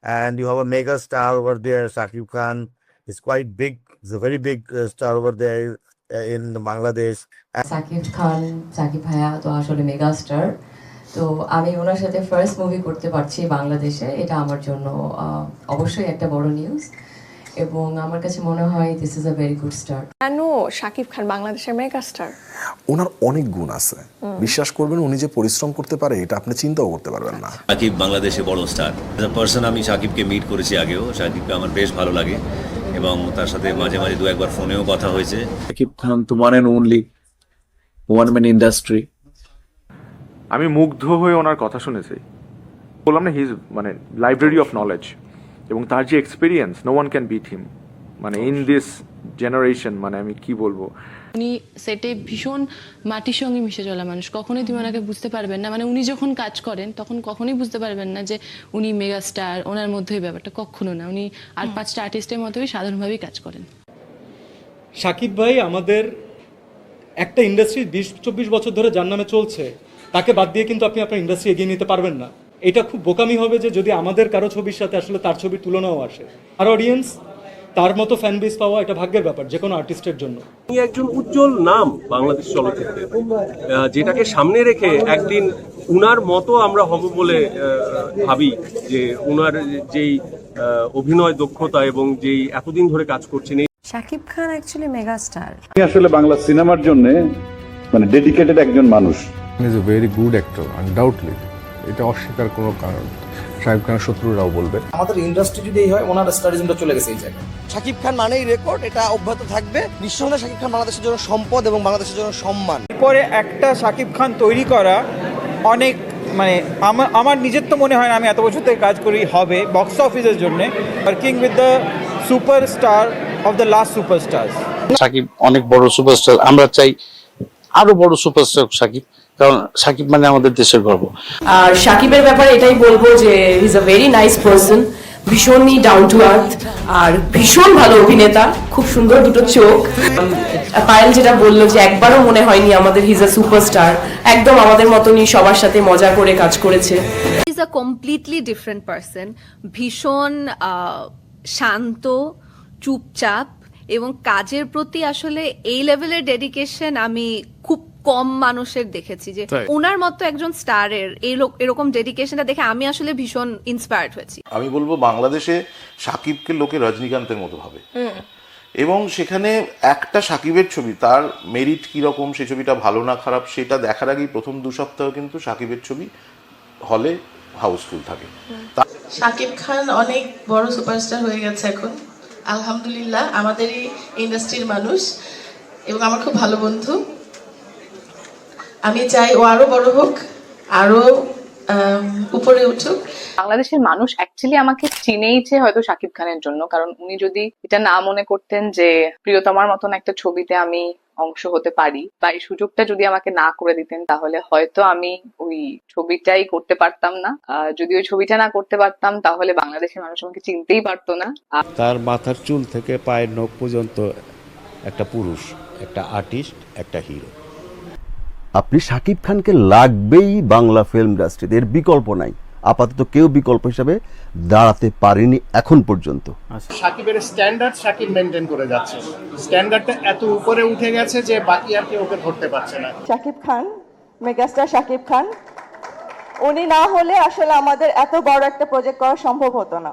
and you have a mega star over there. Shakib Khan is quite big. He's a very big star over there in Bangladesh. Shakib Khan, Shakib ভাইয়া তো আসলে mega star. তো আমি ওনার সাথে first movie করতে পারছি বাংলাদেশে, এটা আমার জন্য অবশ্যই একটা বড় নিউজ, এবং আমার কাছে মনে হয় this is a very good start. কেন শাকিব খান বাংলাদেশের মেগা স্টার? ওনার অনেক গুণ আছে, বিশ্বাস করবেন উনি যে পরিশ্রম করতে পারে এটা আপনি চিন্তাও করতে পারবেন না। শাকিব বাংলাদেশে বড় স্টার। এজ আ পার্সন আমি শাকিবকে মিট করেছি আগেও, শাকিবকে আমার বেশ ভালো লাগে এবং তার সাথে মাঝে মাঝে দু একবার ফোনেও কথা হয়েছে। শাকিব খান তো one and only, one man industry. আমি মুগ্ধ হয়ে ওনার কথা শুনেছি, বললাম না, হিজ মানে লাইব্রেরি অফ নলেজ, এবং তার যে experience, no one can beat him, মানে ইন দিস জেনারেশন, মানে আমি কি বলবো। উনি সেটে ভীষণ মাটির সঙ্গে মিশে চলা মানুষ, কখনোই তুমি ওনাকে বুঝতে পারবেন না, মানে উনি যখন কাজ করেন তখন কখনোই বুঝতে পারবেন না যে উনি মেগা স্টার, ওনার মধ্যে ওই ব্যাপারটা কখনো না। উনি আর পাঁচটা আর্টিস্টের মতোই সাধারণভাবেই কাজ করেন। শাকিব ভাই আমাদের একটা ইন্ডাস্ট্রি 20-24 বছর ধরে যার নামে চলছে, তাকে বাদ দিয়ে কিন্তু আপনি আপনার ইন্ডাস্ট্রি এগিয়ে নিতে পারবেন না। এটা খুব বোকামি হবে যে যদি আমাদের কারো ছবির সাথে আসলে তার ছবির তুলনাও আসে। আর অডিয়েন্স তার মতো ফ্যান বেস পাওয়া এটা ভাগ্যের ব্যাপার যে কোনো আর্টিস্টের জন্য। উনি একজন উজ্জ্বল নাম বাংলাদেশ চলচ্চিত্রে, যেটাকে সামনে রেখে একদিন উনার মতো আমরা হব বলে ভাবি, যে উনার যেই অভিনয় দক্ষতা এবং যেই এতদিন ধরে কাজ করছেন। Shakib Khan actually mega star. তিনি আসলে বাংলা সিনেমার জন্য মানে ডেডিকেটেড একজন মানুষ। He is a very good actor undoubtedly, এটা অস্বীকার কোনো কারণ। শাকিব খানের শত্রুরাও বলবে। আমাদের ইন্ডাস্ট্রি যদি এই হয়, ওনার স্টারিজমটা চলে গেছে এই জায়গায়। শাকিব খান মানেই রেকর্ড, এটা অব্যাহত থাকবে। নিঃসন্দেহে শাকিব খান বাংলাদেশের জন্য সম্পদ এবং বাংলাদেশের জন্য সম্মান। পরে একটা শাকিব খান তৈরি করা অনেক, মানে আমার নিজের তো মনে হয় না আমি এত বছর থেকে কাজ করি হবে বক্স অফিসের জন্য। Working with the superstar of the last superstars. Shakib অনেক বড় সুপারস্টার, আমরা চাই আরো বড় সুপারস্টার শাকিব, কারণ শাকিব মানে আমাদের দেশের গর্ব। আর শাকিবের ব্যাপারে এটাই বলবো যে he is a very nice person, ভীষণই ডাউন টু আর্থ, আর ভীষণ ভালো অভিনেতা, খুব সুন্দর দুটো চোখ। পায়েল যেটা বললো যে একবারও মনে হয়নি আমাদের হি ইজ আ সুপারস্টার, একদম আমাদের মতনই সবার সাথে মজা করে কাজ করেছে। Is a completely different person, ভীষণ শান্ত, চুপচাপ, এবং কাজের প্রতি আসলে এই লেভেলের ডেডিকেশন আমি খুব কম মানুষের দেখেছি। যে ওনার মতো একজন স্টারের এরকম ডেডিকেশনটা দেখে আমি আসলে ভীষণ ইন্সপায়ার্ড হয়েছি। আমি বলবো বাংলাদেশে শাকিবকে লোকে রজনীকান্তের মতো ভাবে, এবং সেখানে একটা শাকিবের ছবি, তার মেরিট কিরকম, সেই ছবিটা ভালো না খারাপ, সেটা দেখার আগেই প্রথম 2 সপ্তাহ কিন্তু শাকিবের ছবি হলে হাউসফুল থাকে। শাকিব খান অনেক বড় সুপারস্টার হয়ে গেছে এখন, আলহামদুলিল্লাহ, আমাদেরই ইন্ডাস্ট্রির মানুষ এবং আমার খুব ভালো বন্ধু। আমি চাই ও আরো বড় হোক, আরো উপরে উঠুক। বাংলাদেশের মানুষ অ্যাকচুয়ালি আমাকে চিনেইছে হয়তো শাকিব খানের জন্য, কারণ উনি যদি এটা না মনে করতেন যে প্রিয়তমার মতন একটা ছবিতে আমি অংশ হতে পারি, বা এই সুযোগটা যদি আমাকে না করে দিতেন, তাহলে হয়তো আমি ওই ছবিটাই করতে পারতাম না। যদি ওই ছবিটা না করতে পারতাম তাহলে বাংলাদেশের মানুষ আমাকে চিনতেই পারতো না। তার মাথার চুল থেকে পায়ের নখ পর্যন্ত একটা পুরুষ, একটা আর্টিস্ট, একটা হিরো। আপনি শাকিব খানকে লাগবেই বাংলা ফিল্ম ইন্ডাস্ট্রিতে, এর বিকল্প নাই। আপাতত কেউ বিকল্প হিসাবে দাঁড়াতে পারেনি এখন পর্যন্ত। শাকিবের স্ট্যান্ডার্ড শাকিব মেনটেন করে যাচ্ছে, স্ট্যান্ডার্ডটা এত উপরে উঠে গেছে যে বাকি আর কেউ ওকে ধরতে পারছে না। শাকিব খান, মেগাস্টার শাকিব খান, উনি না হলে আসলে আমাদের এত বড় একটা প্রজেক্ট করা সম্ভব হতো না।